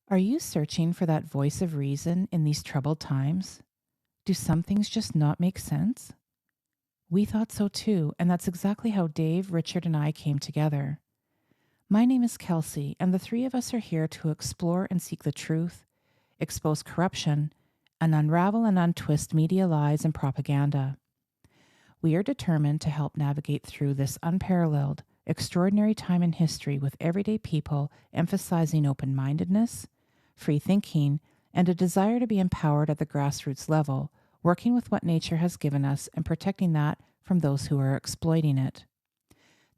Are you searching for that voice of reason in these troubled times? Do some things just not make sense? We thought so too, and that's exactly how Dave, Richard, and I came together. My name is Kelsey, and the three of us are here to explore and seek the truth, expose corruption, and unravel and untwist media lies and propaganda. We are determined to help navigate through this unparalleled, extraordinary time in history with everyday people emphasizing open mindedness, free thinking, and a desire to be empowered at the grassroots level, working with what nature has given us and protecting that from those who are exploiting it.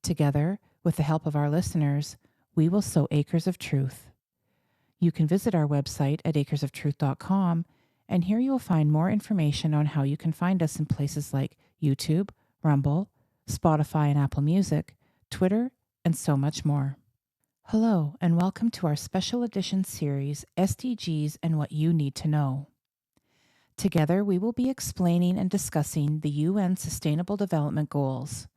Together, with the help of our listeners, we will sow acres of truth. You can visit our website at acresoftruth.com, and here you will find more information on how you can find us in places like YouTube, Rumble, Spotify and Apple Music, Twitter, and so much more. Hello, and welcome to our special edition series, SDG'S and What You Need to Know. Together, we will be explaining and discussing the UN Sustainable Development Goals.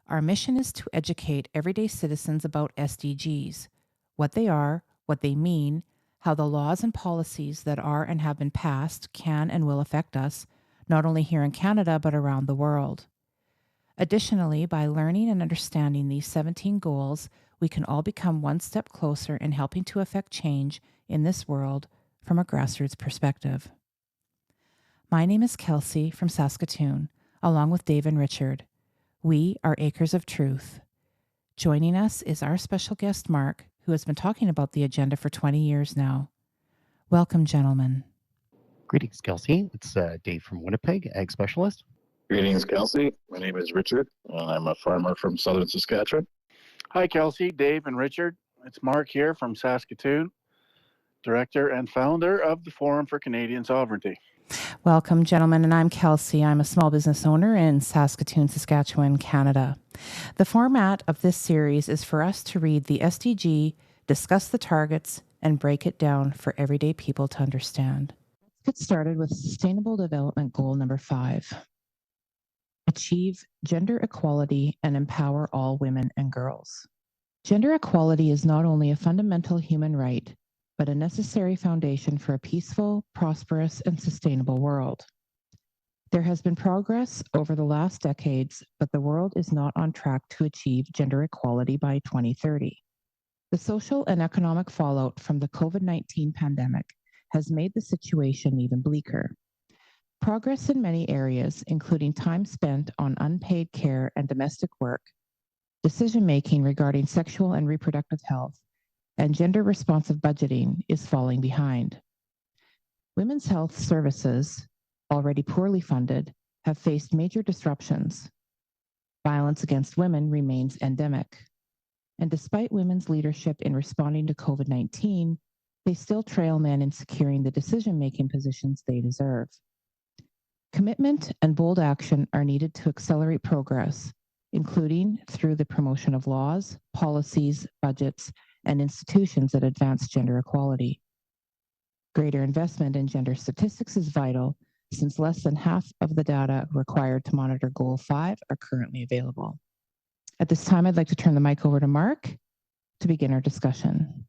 Our mission is to educate everyday citizens about SDGs, what they are, what they mean, how the laws and policies that are and have been passed can and will affect us, not only here in Canada, but around the world. Additionally, by learning and understanding these 17 goals, we can all become one step closer in helping to affect change in this world from a grassroots perspective. My name is Kelsey from Saskatoon, along with Dave and Richard. We are Acres of Truth. Joining us is our special guest, Mark, who has been talking about the agenda for 20 years now. Welcome, gentlemen. Greetings, Kelsey. It's Dave from Winnipeg, Ag Specialist. Greetings, Kelsey. My name is Richard, and I'm a farmer from southern Saskatchewan. Hi, Kelsey, Dave, and Richard. It's Mark here from Saskatoon, director and founder of the Forum for Canadian Sovereignty. Welcome, gentlemen, and I'm Kelsey. I'm a small business owner in Saskatoon, Saskatchewan, Canada. The format of this series is for us to read the SDG, discuss the targets, and break it down for everyday people to understand. Let's get started with Sustainable Development Goal number 5. Achieve gender equality and empower all women and girls. Gender equality is not only a fundamental human right, but a necessary foundation for a peaceful, prosperous, and sustainable world. There has been progress over the last decades, but the world is not on track to achieve gender equality by 2030. The social and economic fallout from the COVID-19 pandemic has made the situation even bleaker. Progress in many areas, including time spent on unpaid care and domestic work, decision-making regarding sexual and reproductive health, and gender-responsive budgeting, is falling behind. Women's health services, already poorly funded, have faced major disruptions. Violence against women remains endemic. And despite women's leadership in responding to COVID-19, they still trail men in securing the decision-making positions they deserve. Commitment and bold action are needed to accelerate progress, including through the promotion of laws, policies, budgets, and institutions that advance gender equality. Greater investment in gender statistics is vital, since less than half of the data required to monitor Goal 5 are currently available. At this time, I'd like to turn the mic over to Mark to begin our discussion.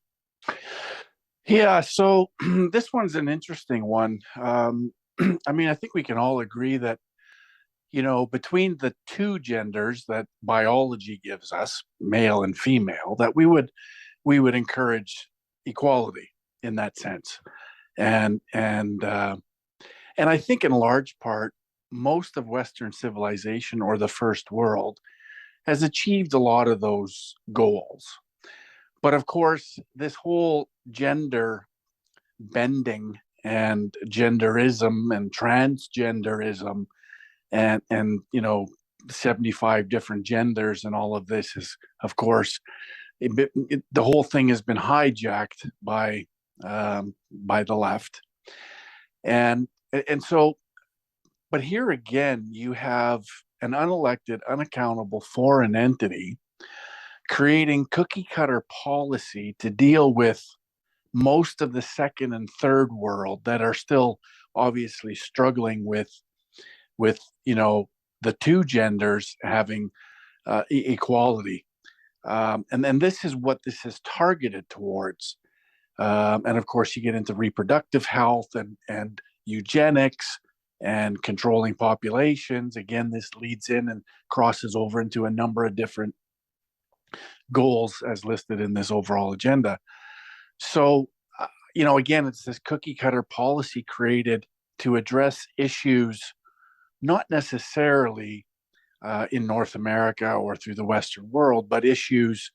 Yeah, so this one's an interesting one. I mean, I think we can all agree that, between the two genders that biology gives us, male and female, that we would encourage equality in that sense. And I think in large part, most of Western civilization, or the first world, has achieved a lot of those goals. But of course, this whole gender bending and genderism and transgenderism and 75 different genders and all of this is, of course, the whole thing has been hijacked by the left. And so, but here again, you have an unelected, unaccountable foreign entity creating cookie cutter policy to deal with most of the second and third world that are still obviously struggling with the two genders having equality. And then this is what this is targeted towards. And of course, you get into reproductive health and eugenics and controlling populations. Again, this leads in and crosses over into a number of different goals as listed in this overall agenda. So, again, it's this cookie cutter policy created to address issues not necessarily in North America or through the Western world, but issues,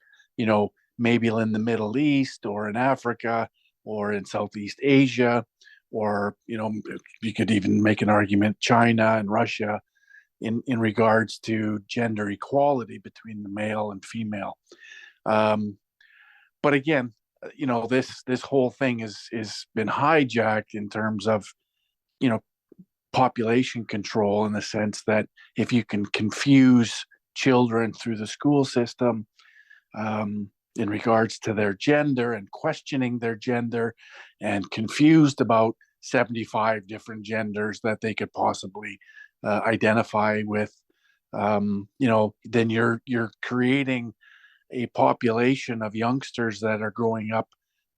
maybe in the Middle East or in Africa or in Southeast Asia, or, you could even make an argument, China and Russia in regards to gender equality between the male and female. But again, this whole thing is been hijacked in terms of, population control, in the sense that if you can confuse children through the school system in regards to their gender and questioning their gender and confused about 75 different genders that they could possibly identify with, then you're creating a population of youngsters that are growing up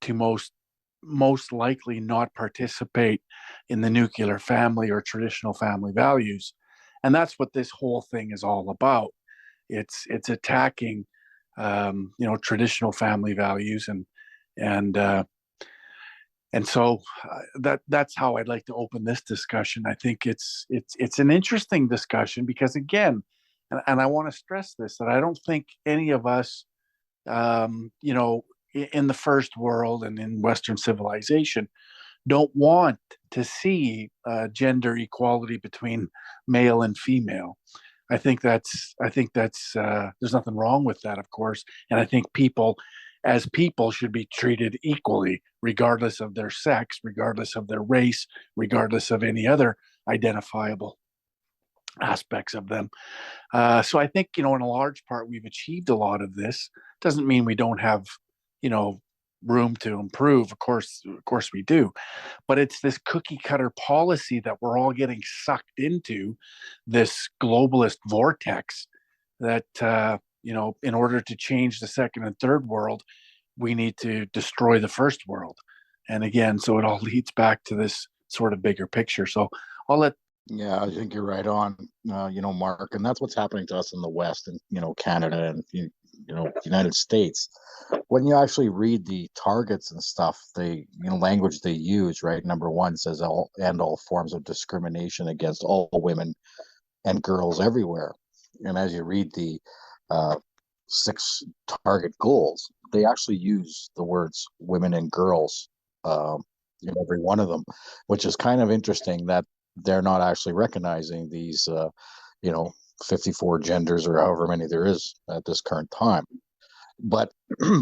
to most likely not participate in the nuclear family or traditional family values. And that's what this whole thing is all about. It's attacking traditional family values, and so that's how I'd like to open this discussion. I think it's an interesting discussion because, again, and I want to stress this, that I don't think any of us in the first world and in Western civilization don't want to see gender equality between male and female. I think that's there's nothing wrong with that, of course, and I think people should be treated equally, regardless of their sex, regardless of their race, regardless of any other identifiable aspects of them. So I think, in a large part, we've achieved a lot of this. Doesn't mean we don't have, room to improve. Of course we do. But it's this cookie cutter policy that we're all getting sucked into, this globalist vortex that, in order to change the second and third world, we need to destroy the first world. And again, so it all leads back to this sort of bigger picture. So I'll let. Yeah, I think you're right on, Mark, and that's what's happening to us in the West and, Canada and, United States. When you actually read the targets and stuff, language they use, right? Number one says all forms of discrimination against all women and girls everywhere. And as you read the 6 target goals, they actually use the words women and girls in every one of them, which is kind of interesting that they're not actually recognizing these, 54 genders or however many there is at this current time. But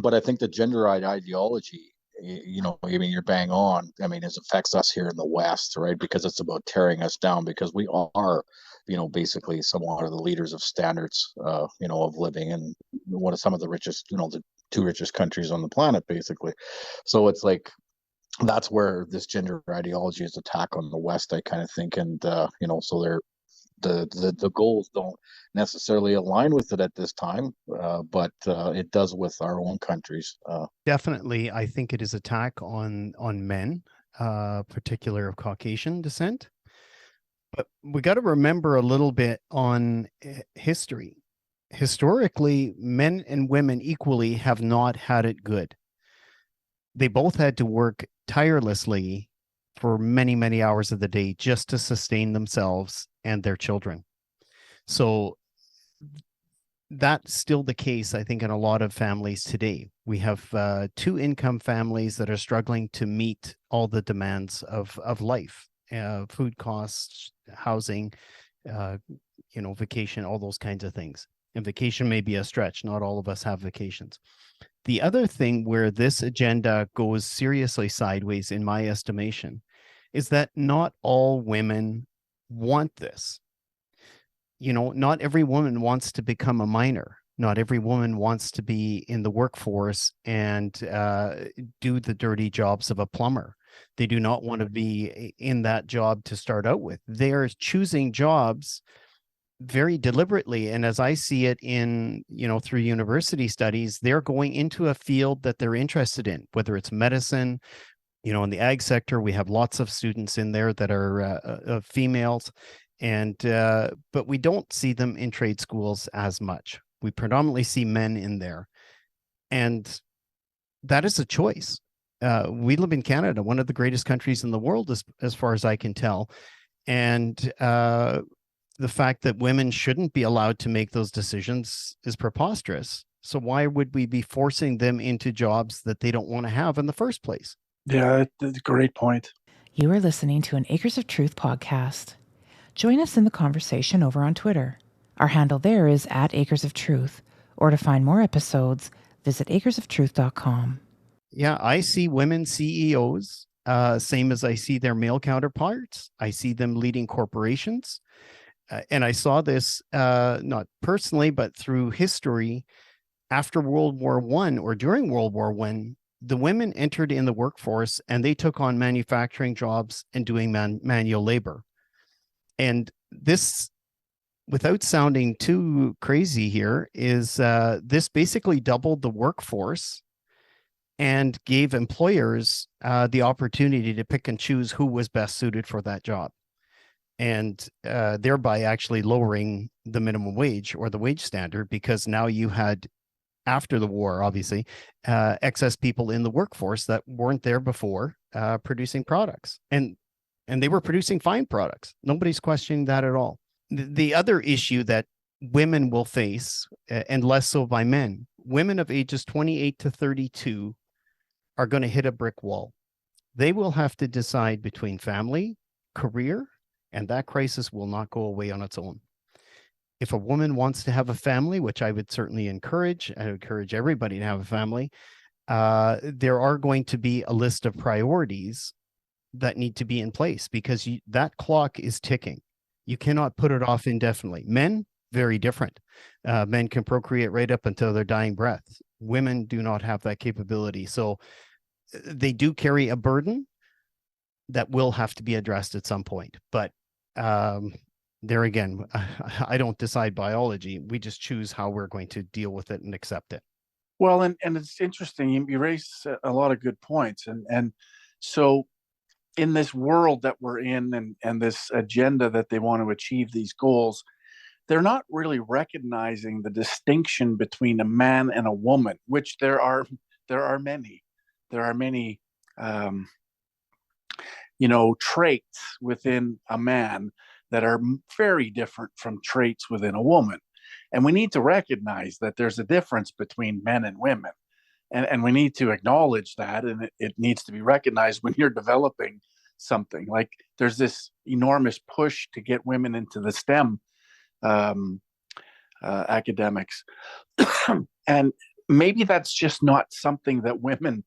but I think the gender ideology, you're bang on. I mean, it affects us here in the West, right? Because it's about tearing us down, because we are, basically somewhat of the leaders of standards, of living, and one of some of the richest, the 2 richest countries on the planet, basically. So it's like, that's where this gender ideology is attack on the West, I kind of think. And, so the goals don't necessarily align with it at this time, but it does with our own countries. Definitely, I think it is attack on men, particular of Caucasian descent. But we got to remember a little bit on history. Historically, men and women equally have not had it good. They both had to work tirelessly for many, many hours of the day just to sustain themselves and their children. So that's still the case, I think, in a lot of families today. We have 2 income families that are struggling to meet all the demands of life, food costs, housing, vacation, all those kinds of things. And vacation may be a stretch. Not all of us have vacations. The other thing where this agenda goes seriously sideways, in my estimation, is that not all women want this. Not every woman wants to become a miner. Not every woman wants to be in the workforce and do the dirty jobs of a plumber. They do not want to be in that job to start out with. They are choosing jobs very deliberately. And as I see it in, through university studies, they're going into a field that they're interested in, whether it's medicine. In the ag sector, we have lots of students in there that are females, but we don't see them in trade schools as much. We predominantly see men in there, and that is a choice. We live in Canada, one of the greatest countries in the world, as far as I can tell, and the fact that women shouldn't be allowed to make those decisions is preposterous. So why would we be forcing them into jobs that they don't want to have in the first place? Yeah, that's a great point. You are listening to an Acres of Truth podcast. Join us in the conversation over on Twitter. Our handle there is @Acres of Truth, or to find more episodes, visit acresoftruth.com. Yeah, I see women CEOs, same as I see their male counterparts. I see them leading corporations. And I saw this not personally, but through history. After World War I or during World War I, the women entered in the workforce and they took on manufacturing jobs and doing manual labor. And this, without sounding too crazy here, is this basically doubled the workforce and gave employers the opportunity to pick and choose who was best suited for that job, and thereby actually lowering the minimum wage or the wage standard, because now you had, after the war, obviously, excess people in the workforce that weren't there before producing products. And they were producing fine products. Nobody's questioning that at all. The other issue that women will face, and less so by men, women of ages 28 to 32 are going to hit a brick wall. They will have to decide between family, career, and that crisis will not go away on its own. If a woman wants to have a family, which I would certainly encourage, I encourage everybody to have a family, there are going to be a list of priorities that need to be in place, because that clock is ticking. You cannot put it off indefinitely. Men, very different. Men can procreate right up until their dying breath. Women do not have that capability. So they do carry a burden that will have to be addressed at some point. But there again, I don't decide biology. We just choose how we're going to deal with it and accept it. Well, and it's interesting. You raise a lot of good points. And so in this world that we're in, and this agenda that they want to achieve these goals, they're not really recognizing the distinction between a man and a woman, which there are many. There are many, traits within a man that are very different from traits within a woman. And we need to recognize that there's a difference between men and women. And we need to acknowledge that, and it needs to be recognized when you're developing something. Like there's this enormous push to get women into the STEM academics. And maybe that's just not something that women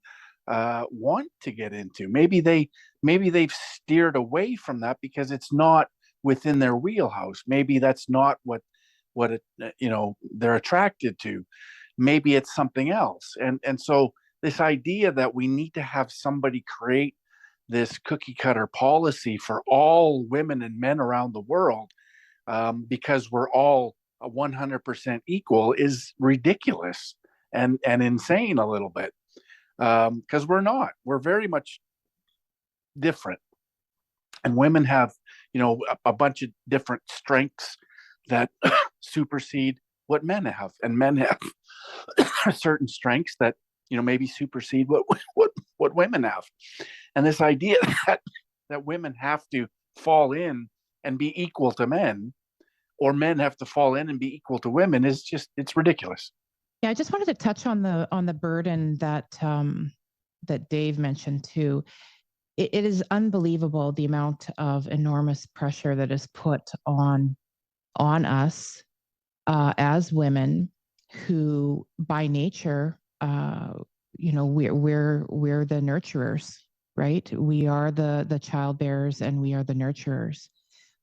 want to get into. Maybe they've steered away from that because it's not within their wheelhouse. Maybe that's not what they're attracted to. Maybe it's something else. And so this idea that we need to have somebody create this cookie cutter policy for all women and men around the world, because we're all 100% equal, is ridiculous and insane a little bit, because we're not. We're very much different. And women have, a bunch of different strengths that supersede what men have, and men have certain strengths that maybe supersede what women have. And this idea that women have to fall in and be equal to men, or men have to fall in and be equal to women, is just, it's ridiculous. Yeah, I just wanted to touch on the burden that that Dave mentioned too. It is unbelievable the amount of enormous pressure that is put on us as women, who by nature, we're the nurturers, right? We are the child bearers, and we are the nurturers.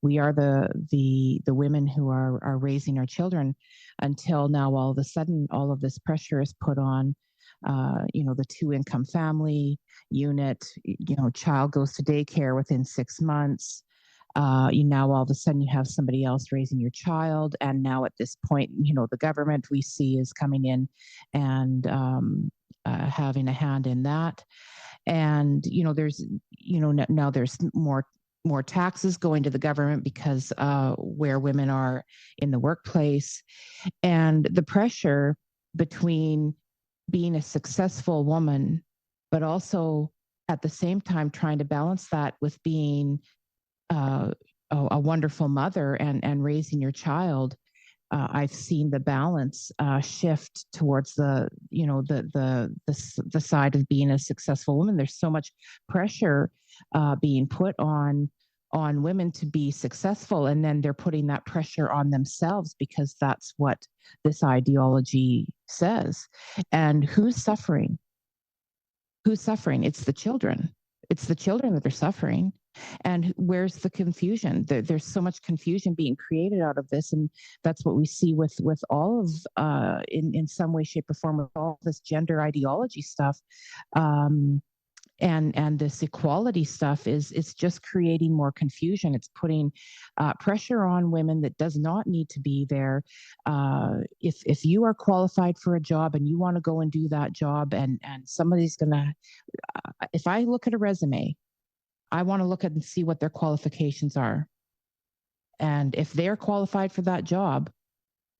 We are the women who are raising our children, until now all of a sudden all of this pressure is put on the 2-income family unit. Child goes to daycare within 6 months. Now all of a sudden you have somebody else raising your child, and now at this point, the government we see is coming in and having a hand in that. And there's now there's more taxes going to the government because where women are in the workplace, and the pressure between being a successful woman, but also at the same time trying to balance that with being a wonderful mother and raising your child. I've seen the balance shift towards the side of being a successful woman. There's so much pressure being put on women to be successful, and then they're putting that pressure on themselves because that's what this ideology says. And who's suffering? Who's suffering? It's the children. It's the children that are suffering. And where's the confusion? There's so much confusion being created out of this, and that's what we see with all of, in some way, shape, or form, with all this gender ideology stuff, and this equality stuff is just creating more confusion. It's putting pressure on women that does not need to be there. If you are qualified for a job and you want to go and do that job, and somebody's gonna, if I look at a resume, I want to look at and see what their qualifications are. And if they're qualified for that job,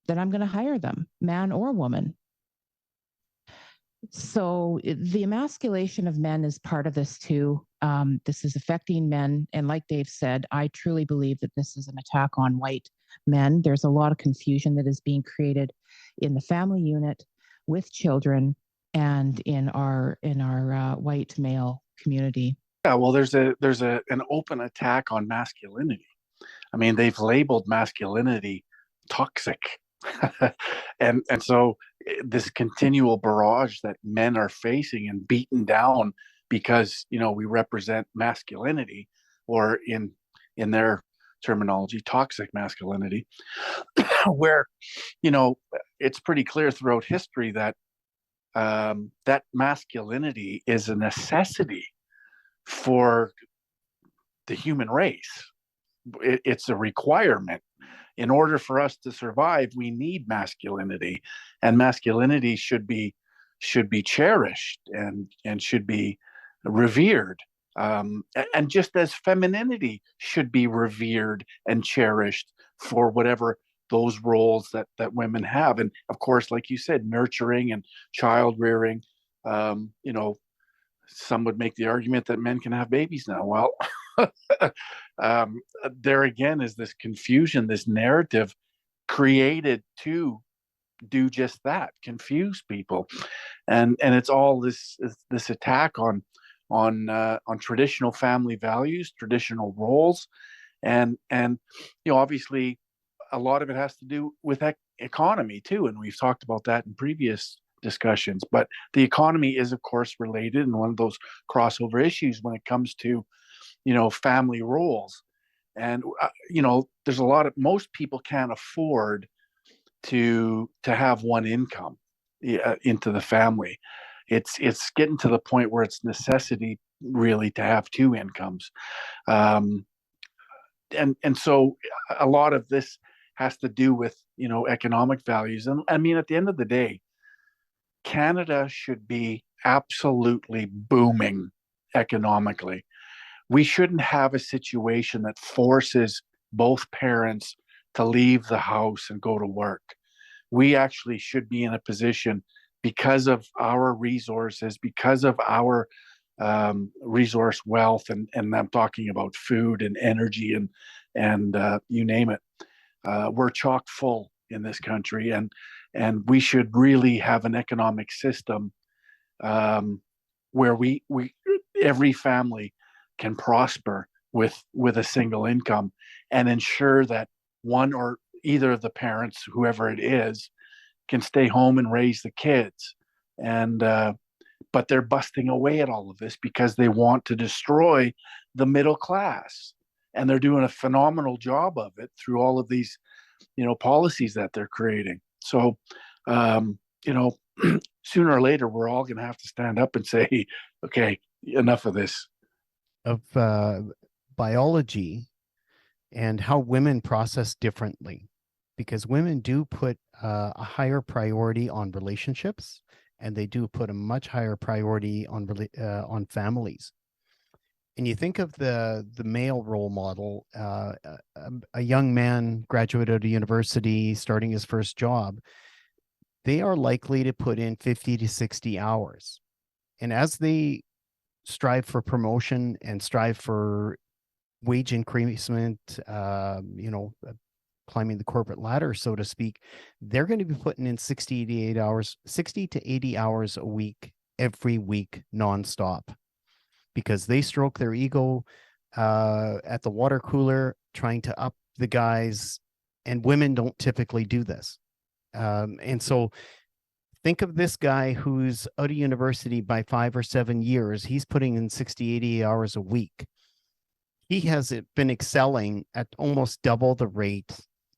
then I'm going to hire them, man or woman. So the emasculation of men is part of this too. This is affecting men. And like Dave said, I truly believe that this is an attack on white men. There's a lot of confusion that is being created in the family unit, with children, and in our white male community. Yeah, well, there's an open attack on masculinity. I mean, they've labeled masculinity toxic, and so this continual barrage that men are facing and beaten down because we represent masculinity, or in their terminology, toxic masculinity, where it's pretty clear throughout history that that masculinity is a necessity for the human race. It's a requirement. In order for us to survive, we need masculinity, and masculinity should be cherished and should be revered. And just as femininity should be revered and cherished for whatever those roles that women have. And of course, like you said, nurturing and child rearing, some would make the argument that men can have babies now. Well, there again is this confusion, this narrative created to do just that, confuse people, and it's all this attack on traditional family values, traditional roles, and obviously a lot of it has to do with economy too, and we've talked about that in previous discussions. But the economy is, of course, related, and one of those crossover issues when it comes to family roles. And there's most people can't afford to have one income into the family. It's getting to the point where it's necessity really to have two incomes, and so a lot of this has to do with economic values. And I mean, at the end of the day, Canada should be absolutely booming economically. We shouldn't have a situation that forces both parents to leave the house and go to work. We actually should be in a position, because of our resources, because of our resource wealth, and I'm talking about food and energy and you name it. We're chock full in this country, and we should really have an economic system where we every family can prosper with a single income, and ensure that one or either of the parents, whoever it is, can stay home and raise the kids. And but they're busting away at all of this because they want to destroy the middle class, and they're doing a phenomenal job of it through all of these policies that they're creating. So sooner or later we're all going to have to stand up and say, okay, enough of this. Of biology, and how women process differently, because women do put a higher priority on relationships, and they do put a much higher priority on families. And you think of the male role model, a young man graduated out of university, starting his first job, they are likely to put in 50 to 60 hours. And as they strive for promotion and strive for wage increasement, climbing the corporate ladder, so to speak, they're going to be putting in 60 to 80 hours a week, every week, nonstop, because they stroke their ego at the water cooler, trying to up the guys, and women don't typically do this. And so think of this guy who's out of university by 5 or 7 years. He's putting in 60, 80 hours a week. He has been excelling at almost double the rate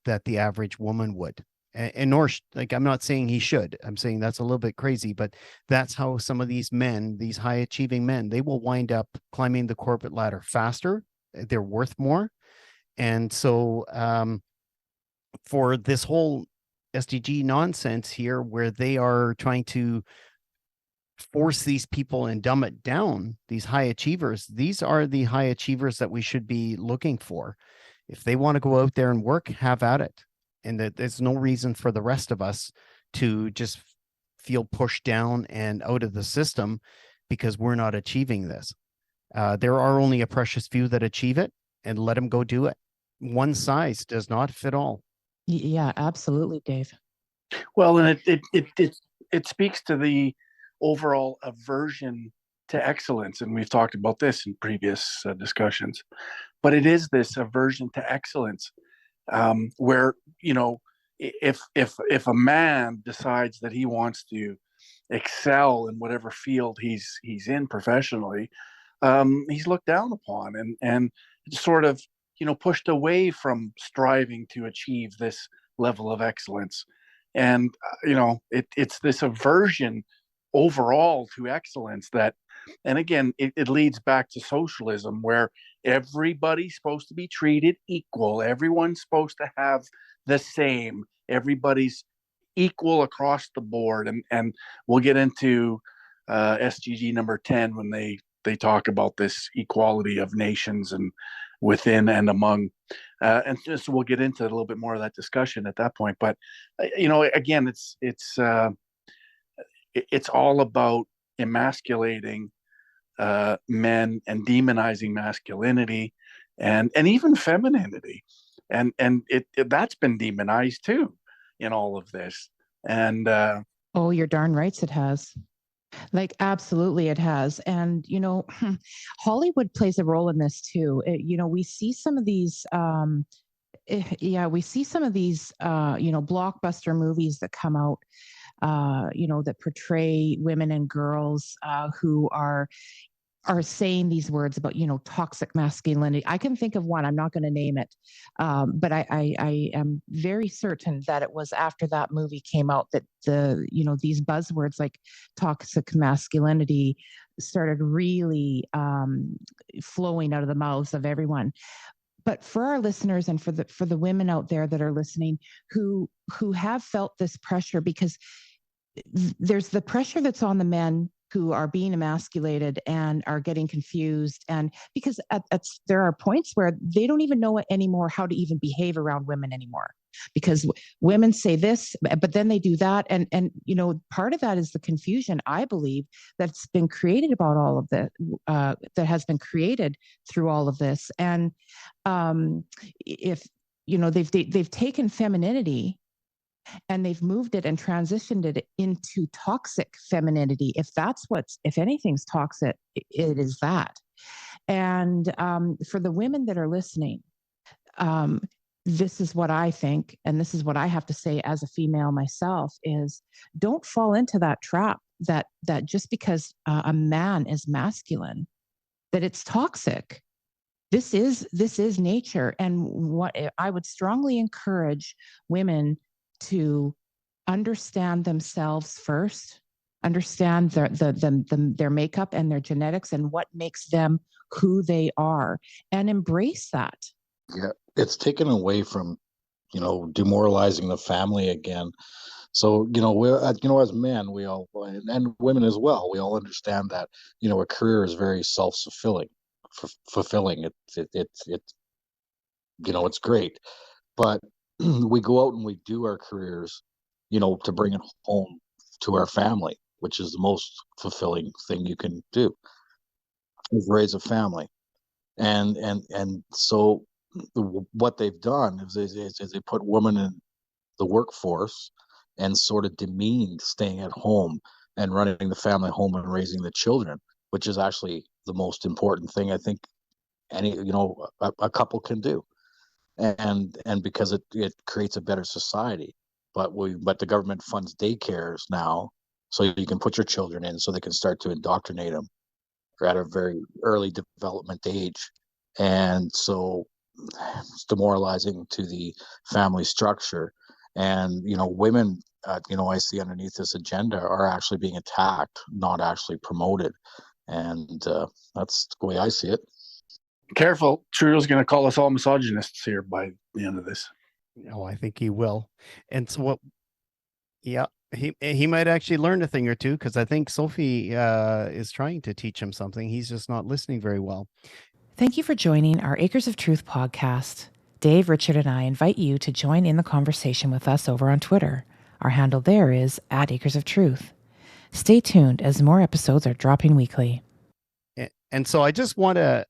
that the average woman would. And nor, I'm not saying he should. I'm saying that's a little bit crazy, but that's how some of these men, these high achieving men, they will wind up climbing the corporate ladder faster. They're worth more. And so for this whole SDG nonsense here, where they are trying to force these people and dumb it down, these high achievers, these are the high achievers that we should be looking for. If they want to go out there and work, have at it. And that there's no reason for the rest of us to just feel pushed down and out of the system because we're not achieving this. There are only a precious few that achieve it, and let them go do it. One size does not fit all. Yeah, absolutely, Dave. Well, and it speaks to the overall aversion to excellence, and we've talked about this in previous discussions. But it is this aversion to excellence, where if a man decides that he wants to excel in whatever field he's in professionally, he's looked down upon and sort of pushed away from striving to achieve this level of excellence. And it's this aversion overall to excellence that, and again, it leads back to socialism, where everybody's supposed to be treated equal, everyone's supposed to have the same, everybody's equal across the board. And we'll get into SDG number 10 when they talk about this equality of nations and within and among, and so we'll get into a little bit more of that discussion at that point. But again, it's all about emasculating men and demonizing masculinity and even femininity, and that's been demonized too in all of this. And oh, you're darn right it has. Like, absolutely it has. And Hollywood plays a role in this too. We see some of these blockbuster movies that come out, that portray women and girls who are saying these words about, toxic masculinity. I can think of one, I'm not going to name it, but I am very certain that it was after that movie came out that these buzzwords like toxic masculinity started really flowing out of the mouths of everyone. But for our listeners and for the women out there that are listening who have felt this pressure, because there's the pressure that's on the men who are being emasculated and are getting confused, and because there are points where they don't even know anymore how to even behave around women anymore, because women say this but then they do that, and part of that is the confusion, I believe, that's been created about all of that, that has been created through all of this. And if they've taken femininity and they've moved it and transitioned it into toxic femininity. If anything's toxic, it is that. And for the women that are listening, this is what I think, and this is what I have to say as a female myself, is don't fall into that trap that just because a man is masculine, that it's toxic. This is nature. And what I would strongly encourage women to understand themselves first, understand their makeup and their genetics and what makes them who they are, and embrace that. Yeah, it's taken away from, demoralizing the family again. So, as men, we all, and women as well, we all understand that, a career is very self-fulfilling, fulfilling. It's great, but we go out and we do our careers, to bring it home to our family, which is the most fulfilling thing you can do, is raise a family. And so what they've done is they put women in the workforce and sort of demeaned staying at home and running the family home and raising the children, which is actually the most important thing I think a couple can do. And because it creates a better society. But the government funds daycares now, so you can put your children in so they can start to indoctrinate them at a very early development age. And so it's demoralizing to the family structure. And, women, I see underneath this agenda are actually being attacked, not actually promoted. And that's the way I see it. Careful, Trudeau's going to call us all misogynists here by the end of this. Oh, I think he will. And so what? Yeah, he might actually learn a thing or two, because I think Sophie is trying to teach him something. He's just not listening very well. Thank you for joining our Acres of Truth podcast. Dave, Richard, and I invite you to join in the conversation with us over on Twitter. Our handle there is @Acres of Truth. Stay tuned as more episodes are dropping weekly. And so I just want to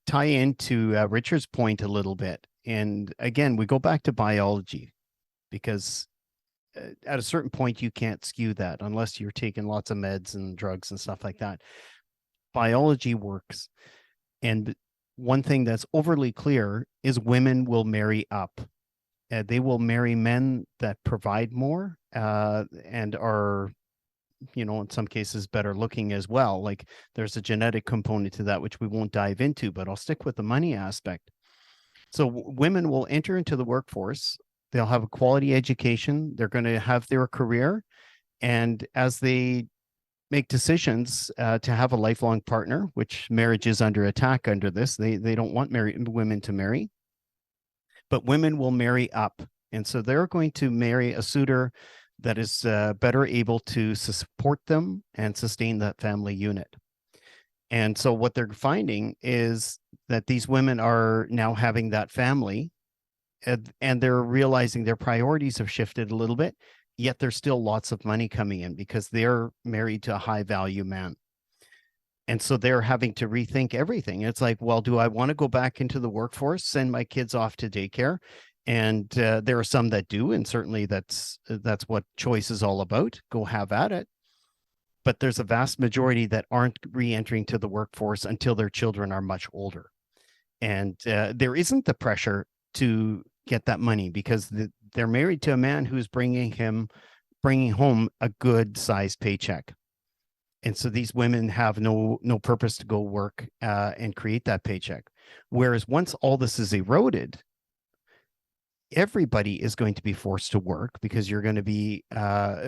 tie into Richard's point a little bit. And again, we go back to biology, because at a certain point, you can't skew that unless you're taking lots of meds and drugs and stuff like that. Biology works. And one thing that's overly clear is women will marry up. They will marry men that provide more and are, in some cases better looking as well. Like, there's a genetic component to that, which we won't dive into, but I'll stick with the money aspect. So women will enter into the workforce. They'll have a quality education. They're going to have their career. And as they make decisions to have a lifelong partner, which marriage is under attack under this, they don't want women to marry, but women will marry up. And so they're going to marry a suitor that is better able to support them and sustain that family unit. And so what they're finding is that these women are now having that family, and they're realizing their priorities have shifted a little bit, yet there's still lots of money coming in because they're married to a high value man. And so they're having to rethink everything. It's like, well, do I want to go back into the workforce, send my kids off to daycare? And there are some that do, and certainly that's what choice is all about. Go have at it. But there's a vast majority that aren't re-entering to the workforce until their children are much older. And there isn't the pressure to get that money because they're married to a man who's bringing home a good sized paycheck. And so these women have no purpose to go work and create that paycheck. Whereas once all this is eroded, everybody is going to be forced to work because you're going to be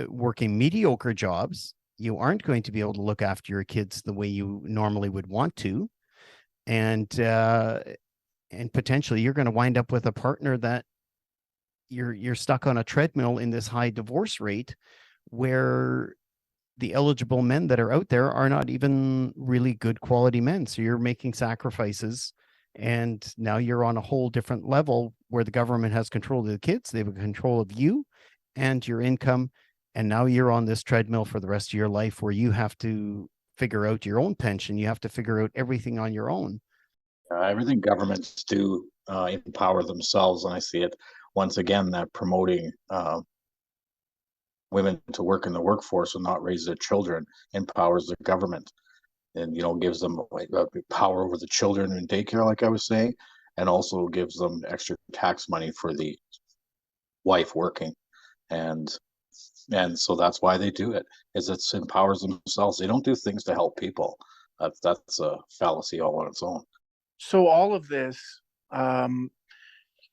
working mediocre jobs. You aren't going to be able to look after your kids the way you normally would want to. And potentially you're going to wind up with a partner that you're stuck on a treadmill in this high divorce rate, where the eligible men that are out there are not even really good quality men. So you're making sacrifices, and now you're on a whole different level where the government has control of the kids. They have control of you and your income. And now you're on this treadmill for the rest of your life where you have to figure out your own pension. You have to figure out everything on your own. Everything governments do empower themselves, and I see it once again that promoting women to work in the workforce and not raise their children empowers the government, and gives them power over the children in daycare, like I was saying, and also gives them extra tax money for the wife working, and so that's why they do it. Is it empowers themselves. They don't do things to help people. That's a fallacy all on its own. So all of this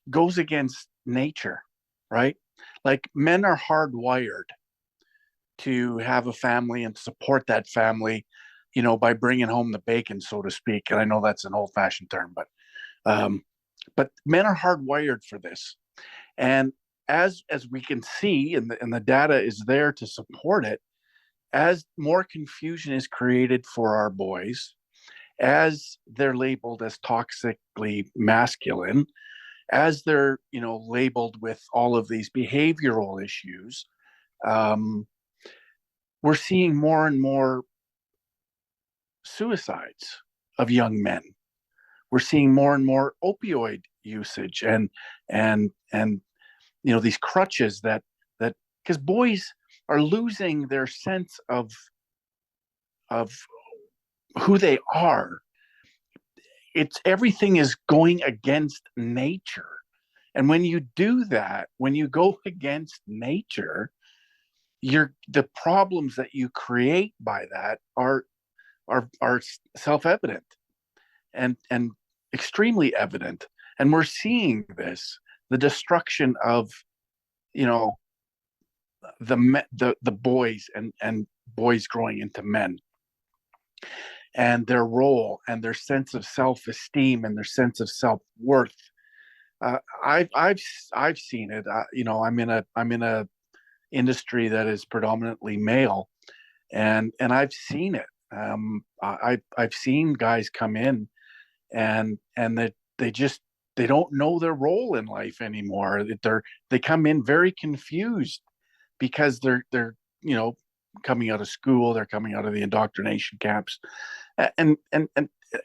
goes against nature, right? Like, men are hardwired to have a family and support that family, by bringing home the bacon, so to speak. And I know that's an old-fashioned term, but But men are hardwired for this. And as we can see, and the data is there to support it, as more confusion is created for our boys, as they're labeled as toxically masculine, as they're labeled with all of these behavioral issues, we're seeing more and more suicides of young men. We're seeing more and more opioid usage and these crutches that because boys are losing their sense of who they are. It's everything is going against nature. And when you do that, when you go against nature, the problems that you create by that are self-evident and extremely evident. And we're seeing this, the destruction of the boys and boys growing into men, and their role and their sense of self-esteem and their sense of self-worth. I've seen it. I'm in a industry that is predominantly male, and I've seen it. I've seen guys come in and that they don't know their role in life anymore. They come in very confused because they're coming out of school, they're coming out of the indoctrination camps, and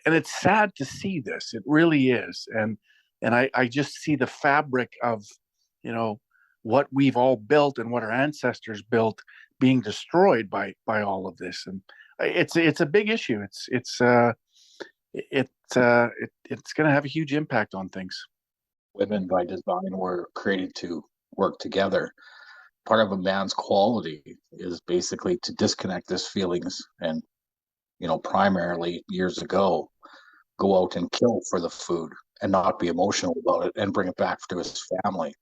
it's sad to see this. It really is. And I just see the fabric of what we've all built and what our ancestors built being destroyed by all of this. And it's a big issue. It's going to have a huge impact on things. Women by design were created to work together. Part of a man's quality is basically to disconnect his feelings and, primarily years ago, go out and kill for the food and not be emotional about it and bring it back to his family.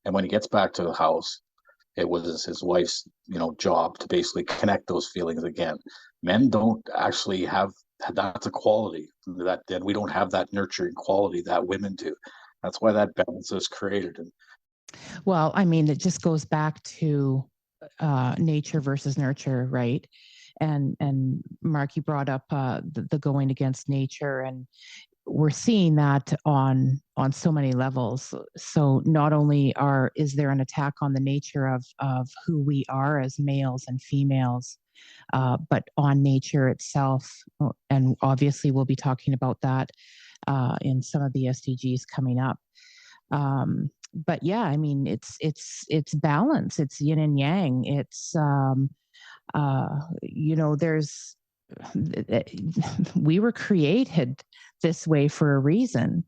And when he gets back to the house, it was his wife's, job to basically connect those feelings again. Men don't actually have that's a quality that we don't have that nurturing quality that women do. That's why that balance is created. Well, I mean, it just goes back to nature versus nurture, right? And Mark, you brought up the going against nature, and we're seeing that on so many levels. So not only is there an attack on the nature of who we are as males and females, but on nature itself. And obviously we'll be talking about that in some of the SDGs coming up. But yeah, I mean, it's balance. It's yin and yang. It's there's we were created this way for a reason.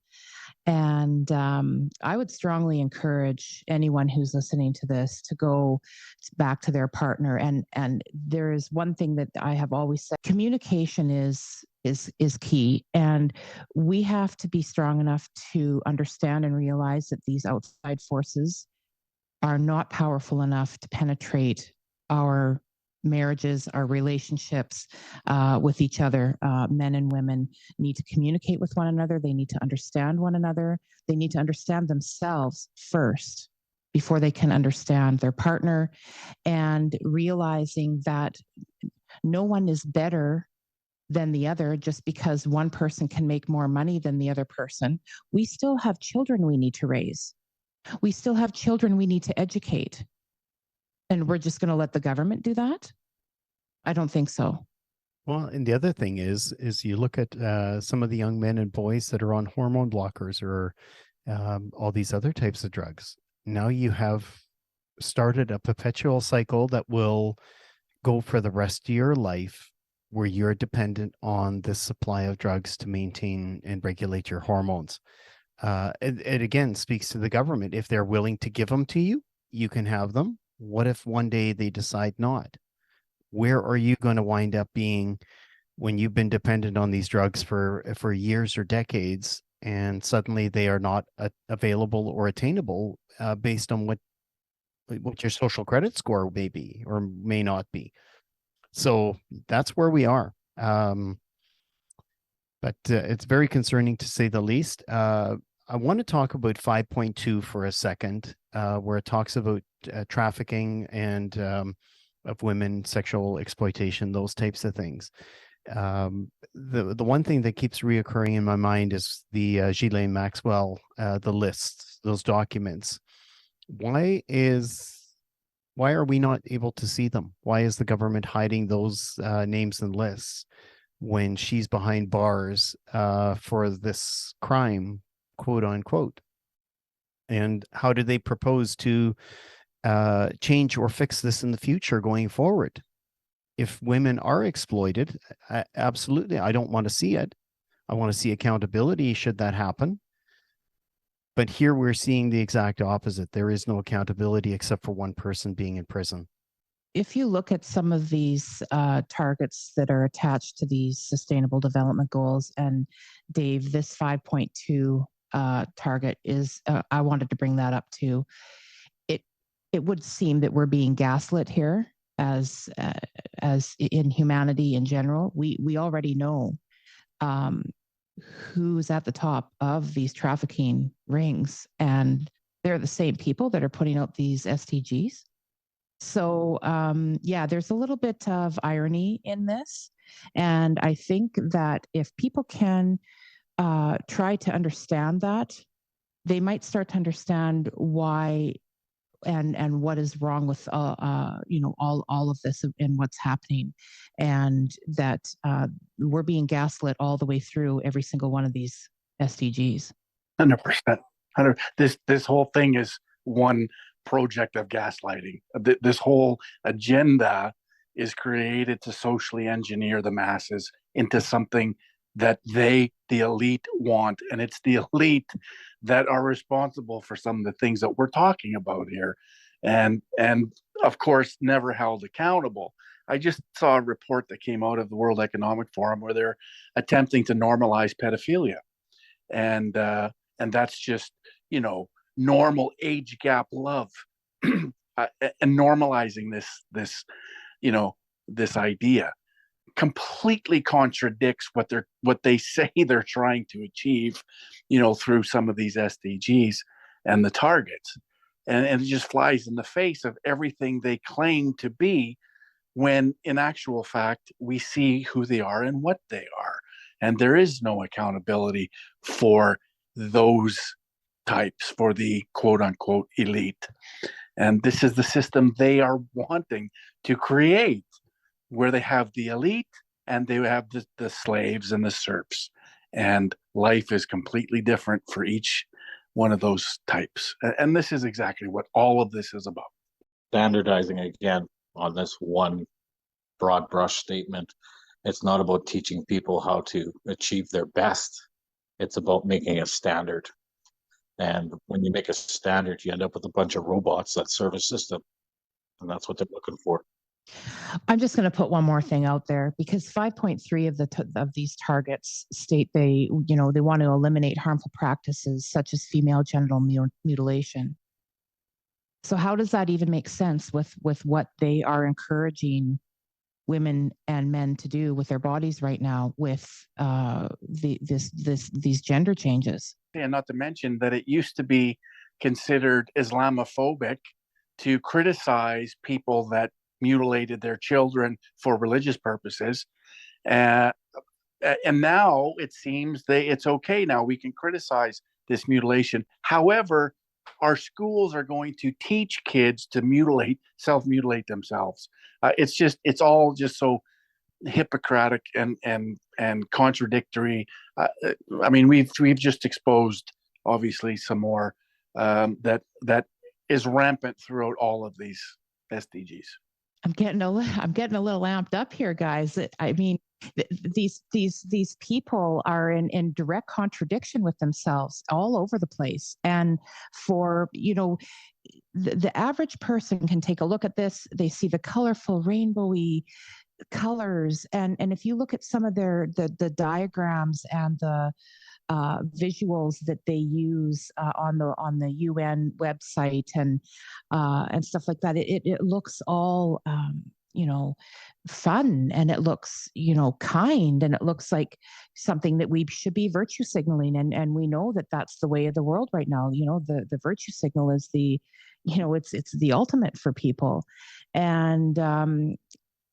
And I would strongly encourage anyone who's listening to this to go back to their partner. And there is one thing that I have always said: communication is key. And we have to be strong enough to understand and realize that these outside forces are not powerful enough to penetrate our marriages, our relationships with each other. Men and women need to communicate with one another. They need to understand one another. They need to understand themselves first before they can understand their partner, and realizing that no one is better than the other just because one person can make more money than the other person. We still have children we need to raise. We still have children we need to educate. And we're just going to let the government do that? I don't think so. Well, and the other thing is you look at some of the young men and boys that are on hormone blockers or all these other types of drugs. Now you have started a perpetual cycle that will go for the rest of your life, where you're dependent on the supply of drugs to maintain and regulate your hormones. It again speaks to the government. If they're willing to give them to you, you can have them. What if one day they decide not? Where are you going to wind up being when you've been dependent on these drugs for years or decades, and suddenly they are not available or attainable based on what your social credit score may be or may not be? So that's where we are. But it's very concerning, to say the least. I want to talk about 5.2 for a second, where it talks about trafficking and of women, sexual exploitation, those types of things. The one thing that keeps reoccurring in my mind is the Ghislaine Maxwell, the lists, those documents. Why are we not able to see them? Why is the government hiding those names and lists when she's behind bars for this crime, quote unquote? And how do they propose to change or fix this in the future going forward? If women are exploited, absolutely, I don't want to see it. I want to see accountability should that happen. But here we're seeing the exact opposite. There is no accountability except for one person being in prison. If you look at some of these targets that are attached to these sustainable development goals, and Dave, this 5.2 target is, I wanted to bring that up too. It would seem that we're being gaslit here as in humanity in general. We already know who's at the top of these trafficking rings, and they're the same people that are putting out these SDGs. So yeah, there's a little bit of irony in this. And I think that if people can try to understand that, they might start to understand why and what is wrong with all of this and what's happening, and that we're being gaslit all the way through every single one of these SDGs. 100%. This whole thing is one project of gaslighting. This whole agenda is created to socially engineer the masses into something that the elite want, and it's the elite that are responsible for some of the things that we're talking about here, and of course never held accountable. I just saw a report that came out of the World Economic Forum where they're attempting to normalize pedophilia, and that's just, normal age gap love, and normalizing this idea completely contradicts what they say they're trying to achieve, through some of these SDGs and the targets, and it just flies in the face of everything they claim to be, when in actual fact we see who they are and what they are, and there is no accountability for those types, for the quote unquote elite. And this is the system they are wanting to create, where they have the elite and they have the slaves and the serfs. And life is completely different for each one of those types. And this is exactly what all of this is about. Standardizing again on this one broad brush statement. It's not about teaching people how to achieve their best. It's about making a standard. And when you make a standard, you end up with a bunch of robots that serve a system. And that's what they're looking for. I'm just going to put one more thing out there, because 5.3 of these targets state they want to eliminate harmful practices such as female genital mutilation. So how does that even make sense with what they are encouraging women and men to do with their bodies right now with these gender changes? And not to mention that it used to be considered Islamophobic to criticize people that mutilated their children for religious purposes. And now it seems it's okay now. We can criticize this mutilation. However, our schools are going to teach kids to self-mutilate themselves. It's all just so Hippocratic and contradictory. I mean, we've just exposed obviously some more that is rampant throughout all of these SDGs. I'm getting a little amped up here, guys. I mean, these people are in direct contradiction with themselves all over the place. And for the average person can take a look at this. They see the colorful rainbowy colors, and if you look at some of the diagrams and the visuals that they use on the UN website and stuff like that, it looks all fun, and it looks, kind, and it looks like something that we should be virtue signaling. And we know that that's the way of the world right now. The virtue signal is it's the ultimate for people. And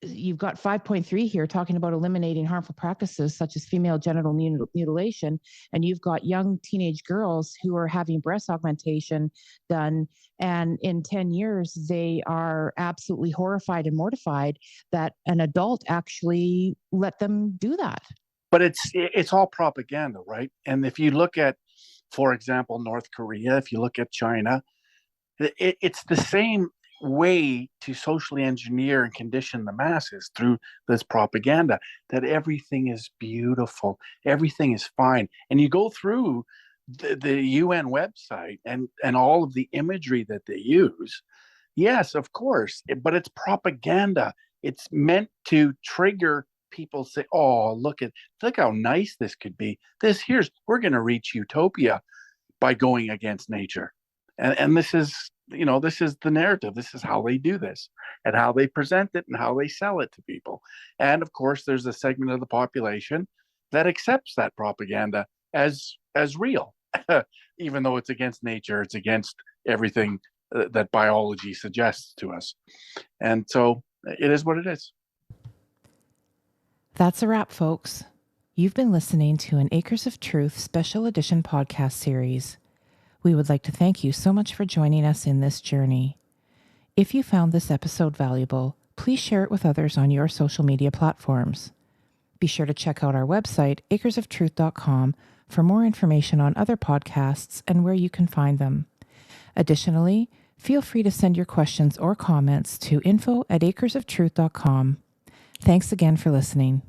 you've got 5.3 here talking about eliminating harmful practices such as female genital mutilation, and you've got young teenage girls who are having breast augmentation done, and in 10 years they are absolutely horrified and mortified that an adult actually let them do that. But it's all propaganda, right? And if you look at, for example, North Korea, if you look at China, it's the same way to socially engineer and condition the masses through this propaganda, that everything is beautiful, everything is fine. And you go through the UN website and all of the imagery that they use. Yes, of course, but it's propaganda. It's meant to trigger people, say, oh, look how nice this could be. We're going to reach utopia by going against nature. And this is the narrative. This is how they do this, and how they present it, and how they sell it to people. And of course, there's a segment of the population that accepts that propaganda as real, even though it's against nature, it's against everything that biology suggests to us. And so it is what it is. That's a wrap, folks. You've been listening to an Acres of Truth special edition podcast series. We would like to thank you so much for joining us in this journey. If you found this episode valuable, please share it with others on your social media platforms. Be sure to check out our website, acresoftruth.com, for more information on other podcasts and where you can find them. Additionally, feel free to send your questions or comments to info@acresoftruth.com. Thanks again for listening.